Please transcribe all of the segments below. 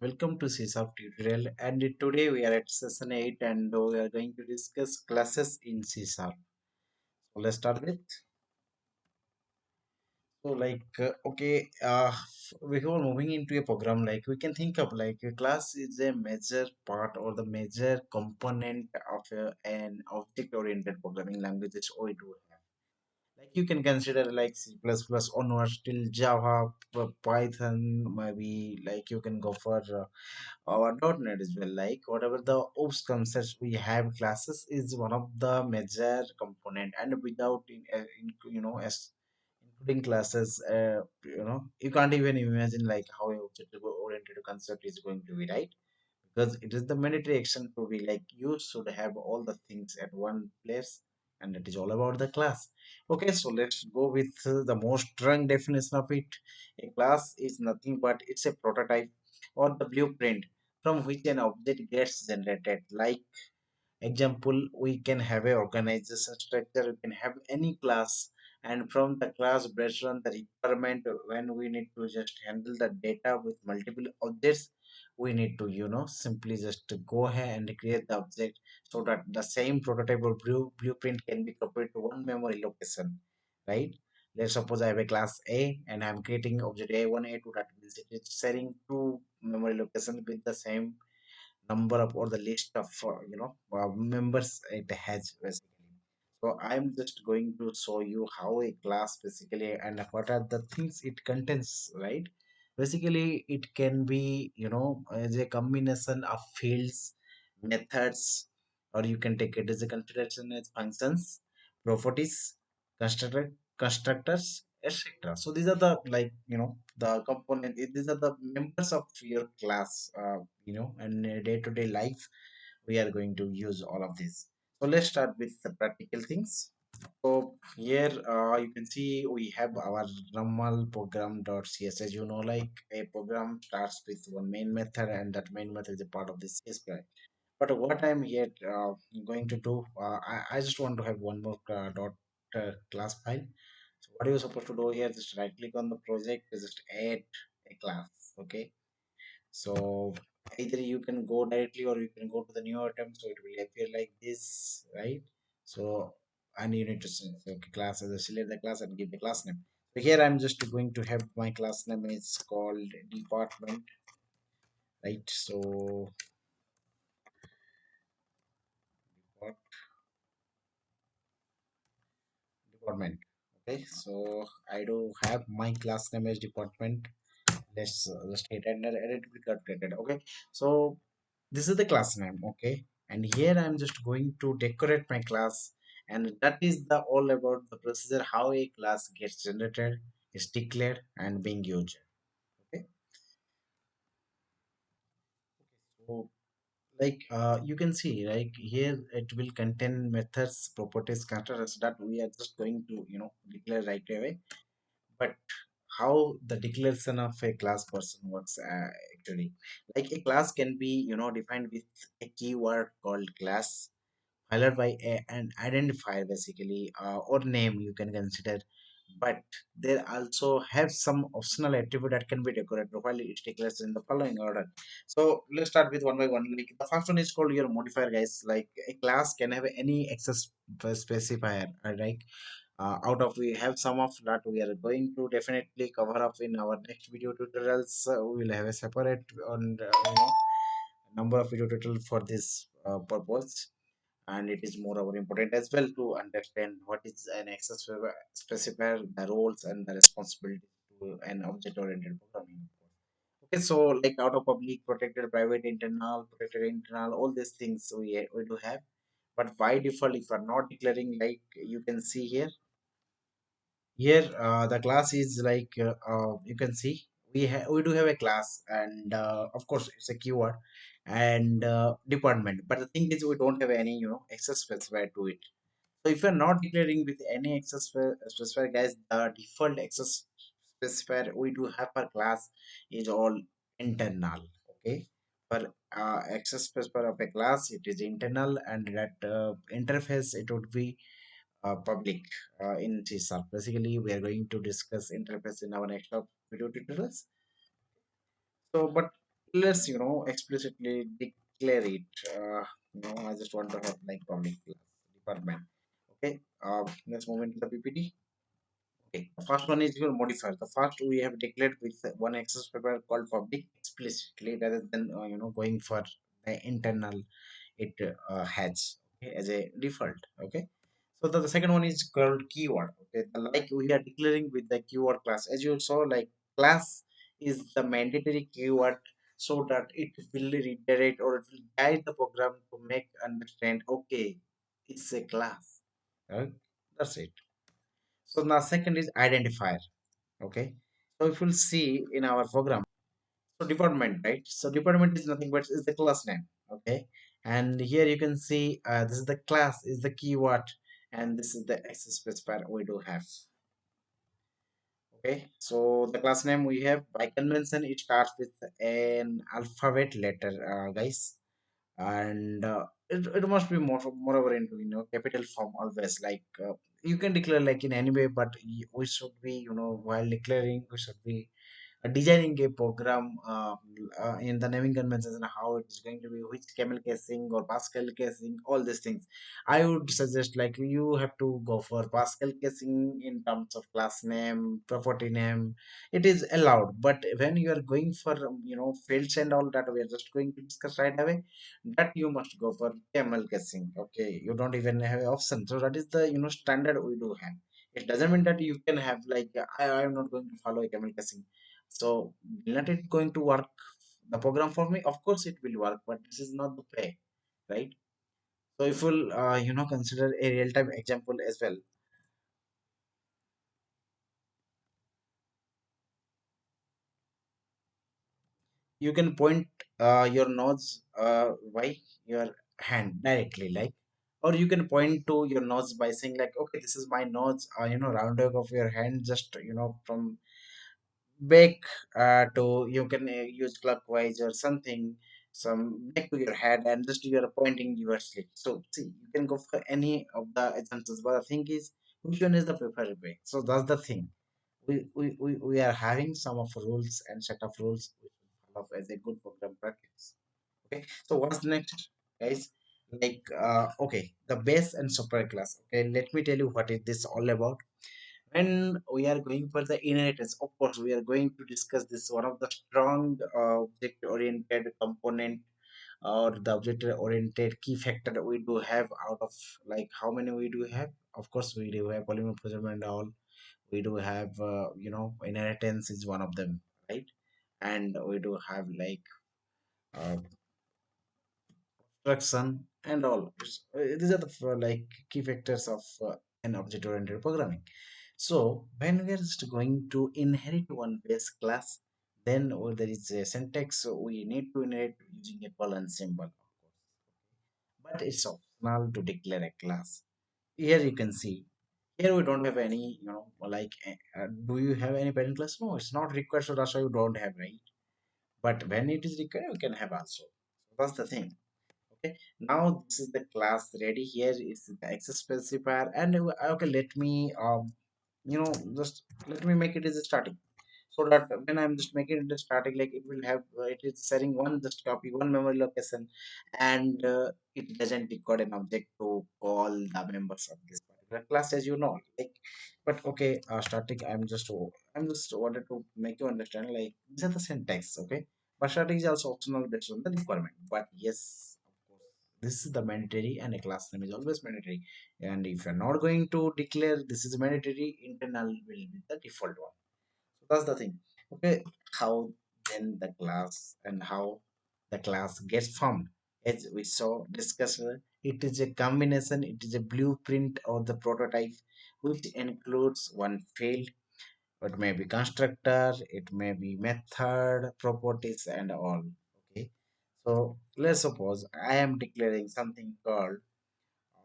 Welcome to CSAF tutorial, and today we are at session 8 and we are going to discuss classes in CSAF. So let's start with. Before moving into a program, like we can think of like a class is a major part or the major component of an object-oriented programming language that we do have. Like you can consider like C++ onwards till Java, Python, maybe like you can go for our .NET as well. Like whatever the OPS concepts we have, classes is one of the major component, and without as including classes, you can't even imagine like how a object oriented concept is going to be, right? Because it is the mandatory action to be like you should have all the things at one place, and it is all about the class. Okay, so let's go with the most strong definition of it. A class is nothing but it's a prototype or the blueprint from which an object gets generated. Like example, we can have a organization structure, we can have any class, and from the class based on the requirement, when we need to just handle the data with multiple objects, we need to simply just go ahead and create the object so that the same prototype or blueprint can be copied to one memory location, right? Let's suppose I have a class A and I'm creating object A1, A2, that means it is sharing two memory locations with the same number of or the list of members it has basically. So I'm just going to show you how a class basically and what are the things it contains, right? Basically it can be as a combination of fields, methods, or you can take it as a consideration as functions, properties, constructors, etc. So these are the like the component, these are the members of your class, and day-to-day life we are going to use all of this. So let's start with the practical things. So here you can see we have our normal program.css. Like a program starts with one main method, and that main method is a part of this CSS. But what I'm here going to do, I just want to have one more class file. So what are you supposed to do here? Just right click on the project, just add a class. Okay. So either you can go directly or you can go to the new item. So it will appear like this, right? So and you need to okay, class as a select the class and give the class name. So here I'm just going to have my class name is called department, right? So department. Okay, so I do have my class name as department. Let's just hit enter, edit will get created. Okay, so this is the class name. Okay, and here I'm just going to decorate my class, and that is the all about the procedure how a class gets generated, is declared, and being used. Okay, so like you can see like here it will contain methods, properties, constructors that we are just going to declare right away. But how the declaration of a class person works, actually, like a class can be defined with a keyword called class, followed by an identifier basically, or name you can consider. But there also have some optional attribute that can be decorated while it declares in the following order. So let's start with one by one. Like the first one is called your modifier, guys. Like a class can have any access specifier, right? Out of we have some of that we are going to definitely cover up in our next video tutorials. We will have a separate on number of video tutorial for this purpose, and it is more important as well to understand what is an access specifier, the roles and the responsibilities to an object oriented programming. Okay, so like out of public, protected, protected internal, all these things we do have. But by default, if you are not declaring, like you can see here, the class is like you can see we do have a class, and of course it's a keyword and department. But the thing is we don't have any access specifier to it. So if you're not declaring with any access specifier, guys, the default access specifier we do have per class is all internal. Okay, for access specifier of a class it is internal, and that interface it would be public in C sharp. Basically, we are going to discuss interface in our next video tutorials. So, but let's explicitly declare it. I just want to have like public class department. Okay, let's move into the PPT. Okay, the first one is your modifier. The first we have declared with one access paper called public explicitly rather than going for the internal it has, okay, as a default. Okay, so the second one is called keyword. Okay, like we are declaring with the keyword class. As you saw, like class is the mandatory keyword so that it will redirect or it will guide the program to make understand. Okay, it's a class. Right? That's it. So now second is identifier. Okay, so if you'll see in our program, so department, right? So department is nothing but is the class name. Okay, and here you can see this is the class is the keyword, and this is the access specifier we do have. Okay, so the class name we have by convention it starts with an alphabet letter, guys, and it must be moreover into capital form always. Like you can declare like in any way, but we should be while declaring we should be designing a program in the naming conventions and how it is going to be which camel casing or Pascal casing, all these things. I would suggest like you have to go for Pascal casing in terms of class name, property name. It is allowed, but when you are going for fields and all that we are just going to discuss right away, that you must go for camel casing. Okay, you don't even have an option. So that is the standard we do have. It doesn't mean that you can have like I am not going to follow a camel casing, so will not it going to work the program for me? Of course it will work, but this is not the way, right? So if we'll consider a real-time example as well, you can point your nose by your hand directly, like, or you can point to your nose by saying like, okay, this is my nose, round back of your hand, just from back to you can use clockwise or something, some back to your head and just you are pointing your slip. So see, you can go for any of the examples, but the thing is which one is the preferred way. So that's the thing, we are having some of rules and set of rules we should follow as a good program practice. Okay, so what's next, guys? Like okay, the base and super class. Okay, let me tell you what is this all about. When we are going for the inheritance, of course we are going to discuss this one of the strong object oriented component or the object oriented key factor that we do have out of, like, how many we do have. Of course we do have polymorphism and all. We do have inheritance is one of them, right? And we do have like uh, abstraction and all. These are the like key factors of an object oriented programming. So when we are just going to inherit one base class, then there is a syntax, so we need to inherit using a colon symbol, of course. But it's optional to declare a class. Here you can see, here we don't have any, like, do you have any parent class? No, it's not required, so that's why you don't have, right? But when it is required, you can have also. So that's the thing. Okay, now this is the class ready. Here is the access specifier, and okay, let me just let me make it as a starting, so that when I'm just making it a starting, like it will have it is sharing one just copy one memory location, and it doesn't record an object to call the members of this particular class, as you know, like. But okay, starting, I'm just wanted to make you understand, like these are the syntax. Okay, but starting is also optional based on the requirement, but yes, of course, this is the mandatory, and a class name is always mandatory. And if you're not going to declare this is mandatory, internal will be the default one. So that's the thing. Okay, how then the class and how the class gets formed. As we saw discussed, it is a combination, it is a blueprint or the prototype which includes one field. It may be constructor, it may be method, properties, and all. Okay. So let's suppose I am declaring something called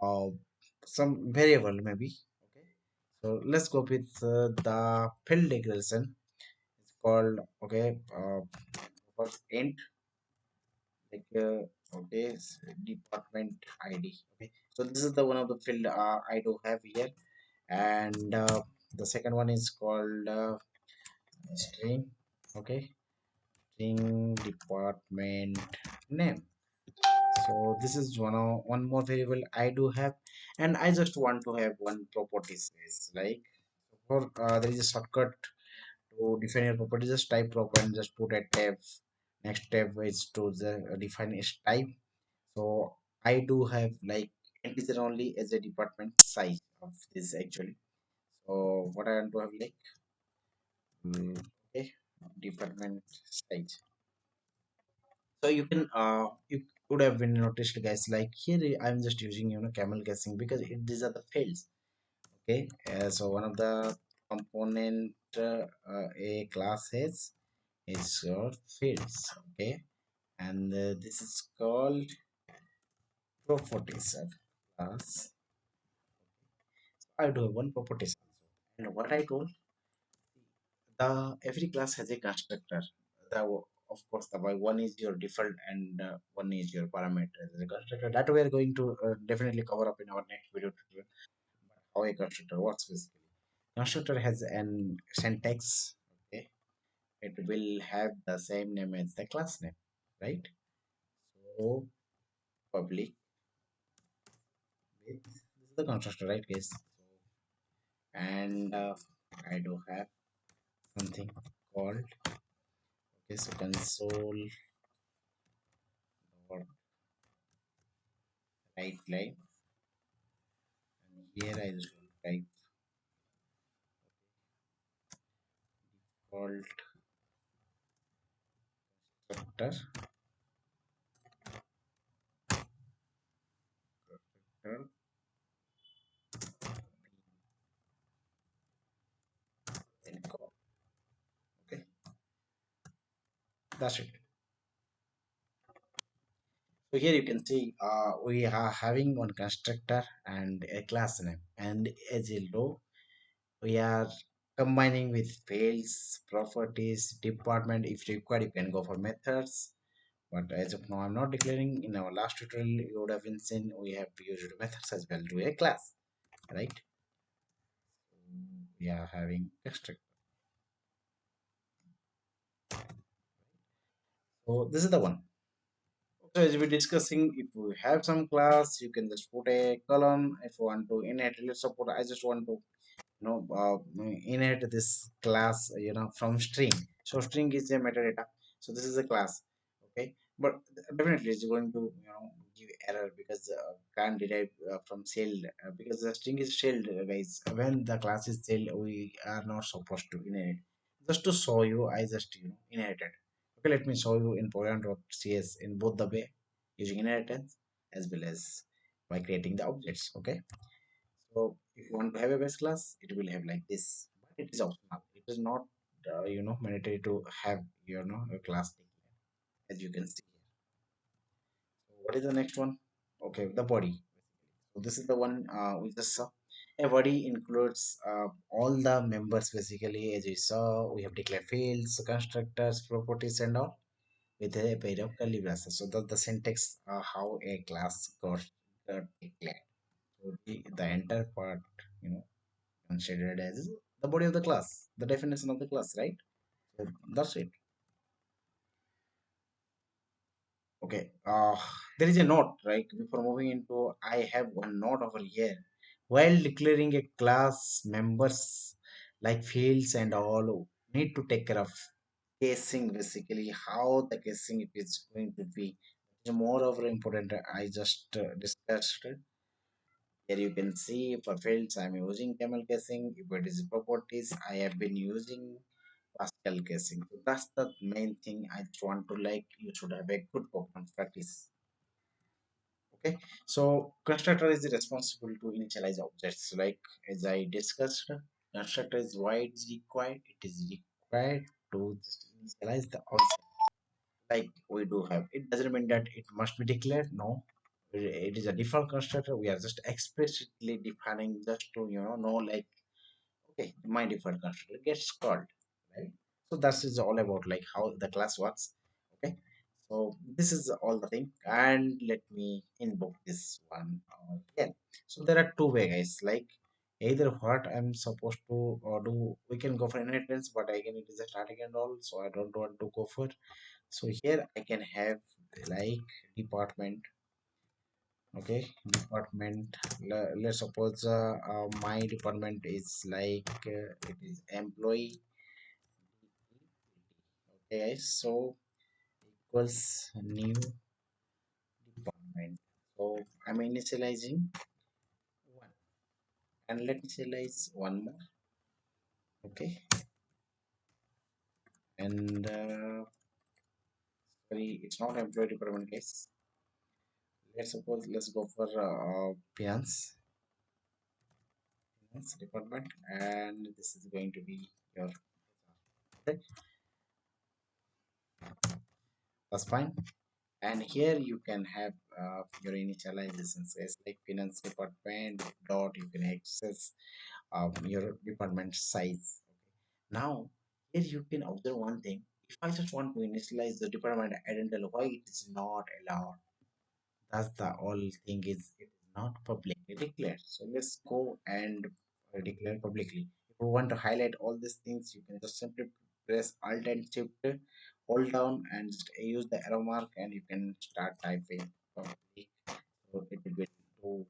uh, some variable maybe. Okay. So let's go with the field declaration. It's called, okay, first int, like okay, department ID. Okay, so this is the one of the field I do have here, and the second one is called string. Okay, string department name. So this is one more variable I do have, and I just want to have one property space. Like for there is a shortcut to define your property. Just type property and just put a tab. Next tab is to the define its type. So I do have like integer only as a department size of this actually. So what I want to have like okay department size. So you can you could have been noticed guys like here I'm just using camel casing because these are the fields. Okay, so one of the component a class has is your fields. Okay, and this is called properties of class. I do have one properties also. And what I told, the every class has a constructor. Of course, the one is your default and one is your parameter. The constructor that we are going to definitely cover up in our next video tutorial. How a constructor works basically. Constructor has an syntax. Okay, it will have the same name as the class name, right? So public with this is the constructor, right, guys? So, and I do have something called okay, so console dot right line, and here I just will type called constructor constructor then call. Okay, that's it. So here you can see we are having one constructor and a class name, and as you know, we are combining with fields, properties, department. If required, you can go for methods. But as of now, I'm not declaring. In our last tutorial, you would have been seen we have used methods as well to a class, right? We are having constructor. So this is the one. So as we're discussing, if we have some class, you can just put a column. If you want to inherit, let's suppose I just want to inherit this class from string. So string is a metadata, so this is a class. Okay, but definitely it's going to give error because can't derive from shelled because the string is shelled guys. When the class is shelled, we are not supposed to inherit. Just to show you, I just inherited. Okay, let me show you in program.cs in both the way, using inheritance as well as by creating the objects. Okay, so if you want to have a base class, it will have like this, but it is optional. It is not, mandatory to have, a class name, as you can see here. So what is the next one? Okay, the body. So this is the one we just saw. A body includes all the members basically, as we saw. We have declared fields, constructors, properties, and all with a pair of curly braces. So that's the syntax how a class got declared. So the entire part, you know considered as the body of the class, the definition of the class, right? So that's it. Okay. There is a note, right? Before moving into, I have one note over here. While declaring a class, members like fields and all need to take care of casing, basically how the casing it is going to be. Moreover important, I just discussed. Here you can see for fields I'm using camel casing. If it is properties, I have been using Pascal casing. So that's the main thing I just want to like. You should have a good performance practice. Okay. So constructor is responsible to initialize objects. Like as I discussed, constructor is why it is required. It is required to just initialize the object. Like we do have. It doesn't mean that it must be declared. No. It is a default constructor. We are just explicitly defining just to know like okay, my default constructor gets called, right? So that is all about like how the class works. Okay, so this is all the thing, and let me invoke this one again. So there are two ways, guys. Like either what I'm supposed to do. We can go for inheritance, but again it is a starting and all, so I don't want to go for. So here I can have like department. Okay, department. Let's suppose my department is like it is employee. Okay, so equals new department. So I'm initializing one, and let me initialize one more. Okay, and sorry, it's not employee department case. Let's go for finance department, and this is going to be your. Okay, that's fine. And here you can have your initializations as like finance department dot you can access your department size. Now here you can observe one thing. If I just want to initialize the department, I don't know why it is not allowed. That's the whole thing, is it is not publicly declared. So let's go and declare publicly. If you want to highlight all these things, you can just simply press Alt and Shift, hold down and just use the arrow mark, and you can start typing public. So it will be do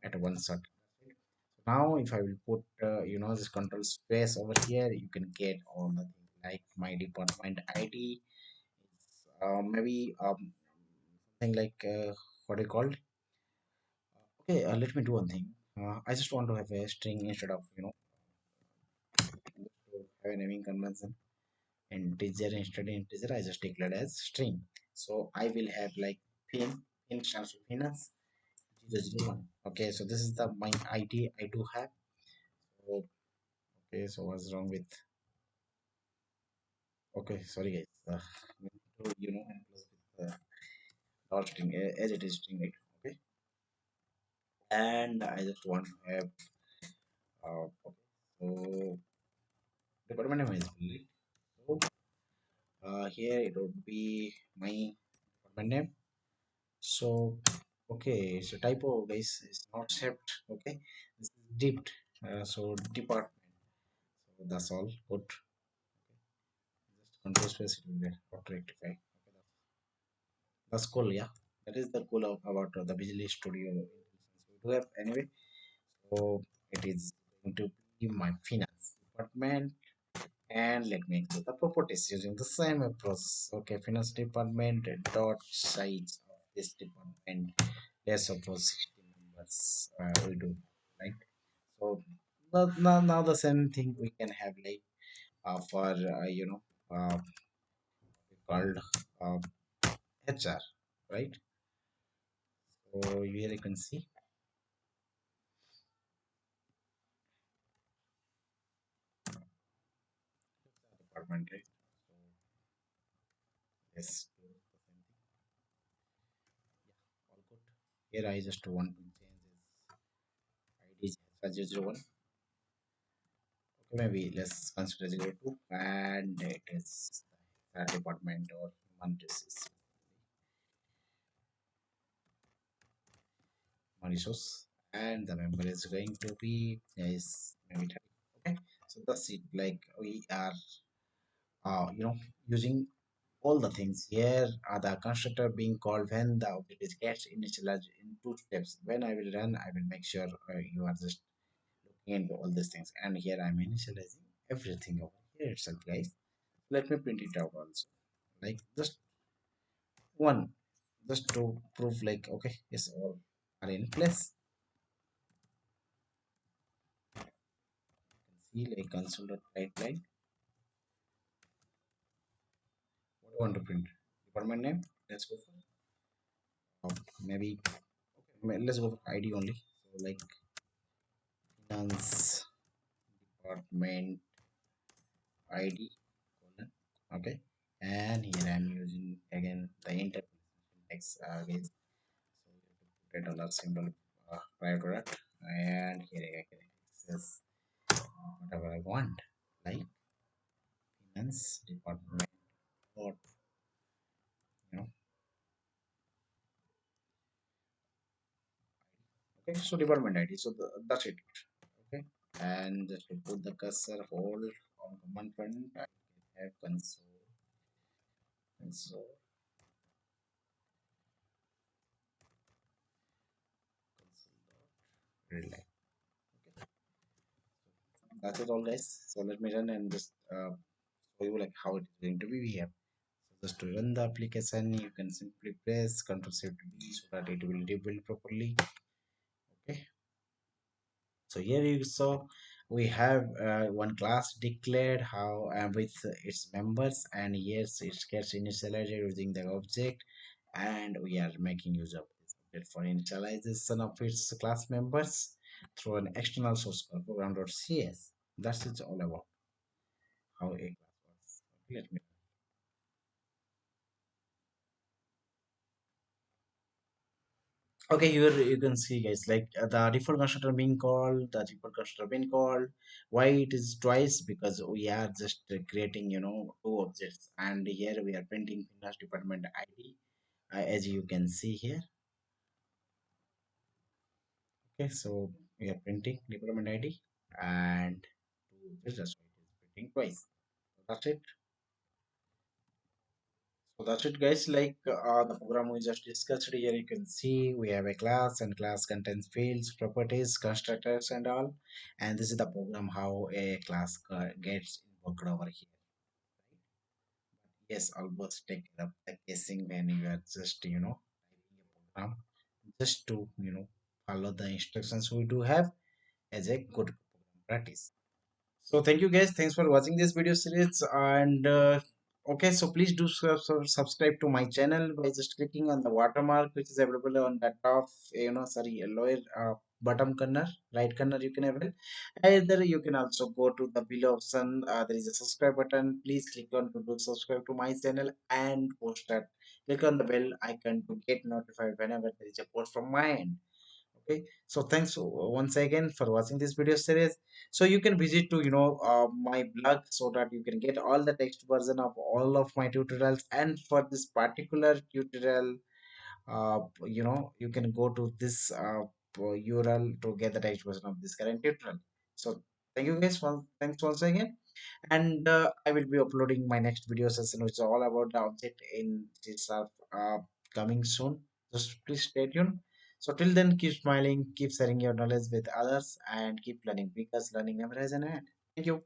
at one shot. So now if I will put this control space over here, you can get all the things like my department ID. Maybe something like what do you call. Okay, let me do one thing. I just want to have a string instead of, to have a naming convention. Integer instead of integer, I just declared as string. So I will have like pin stands for finance, 001. Okay, so this is the my ID I do have. So, okay, so what's wrong with, okay, sorry guys. We need to, and plus with the dot string as it is string, right? Okay, and I just want to have, okay, so department name is Billy. So here it would be my department name. So okay, so typo guys is not saved. Okay, this is dipped. So department. So that's all. Good. Just control space it will be auto rectify. Okay, that's cool. Yeah, that is the cool of about the Visual Studio. We do have anyway. So it is going to be my finance department. And let me include the properties using the same approach. Okay, finance department dot size of this department. Let's suppose 60 members we do, right? So now the same thing we can have like for called uh, HR, right? So here you can see department, right? So let's do the same thing. Yeah, all good. Here I just want to change this ID as 001. Okay, maybe let's consider 02, and it is the department or human resources. Human resource, and the member is going to be is maybe 30. Okay, so that's it. Like we are, using all the things here. Are the constructor being called when the object is gets initialized in two steps. When I will run, I will make sure you are just looking into all these things. And here I'm initializing everything over here itself, guys. Let me print it out also, like just one, just to prove like okay, yes, all are in place. You can see like console.writeline. What do you want to print? Department name. Let's go for maybe okay, let's go for ID only. So like finance department ID colon. Okay, and here I'm using again the inter syntax again. So you have to put a dollar symbol prior to that, and here I can access whatever I want, like finance department or you know okay, so department ID, so that's it. Okay, and just to put the cursor hold on command prompt, I have console relay. Okay, that's it all guys. So let me run and just show you like how it is going to be here. So just to run the application, you can simply press Ctrl Shift B so that it will rebuild properly. Okay, so here you saw we have one class declared how with its members, and yes, it gets initialized using the object, and we are making use of this object for initialization of its class members through an external source called program.cs. That's it all about how a class works. Let me. Okay, here you can see guys like the default constructor being called, the default constructor being called. Why it is twice? Because we are just creating, two objects, and here we are printing Finance department ID, as you can see here. Okay, so we are printing department ID and two objects, that's why it is printing twice. So that's it. So that's it, guys. Like the program we just discussed here, you can see we have a class, and class contains fields, properties, constructors, and all. And this is the program how a class gets invoked over here. Yes, almost take care of the casing when you are just typing a program, just to follow the instructions we do have as a good program practice. So thank you guys. Thanks for watching this video series. And okay, so please do subscribe to my channel by just clicking on the watermark which is available on the top, sorry, lower bottom corner, right corner. You can have it. Either you can also go to the below option. There is a subscribe button. Please click on to do subscribe to my channel and post that. Click on the bell icon to get notified whenever there is a post from my end. Okay, so thanks once again for watching this video series. So you can visit to my blog so that you can get all the text version of all of my tutorials, and for this particular tutorial, you can go to this URL to get the text version of this current tutorial. So thank you guys, thanks once again. And I will be uploading my next video session which is all about the object in this coming soon. Just please stay tuned. So till then, keep smiling, keep sharing your knowledge with others, and keep learning because learning never has an end. Thank you.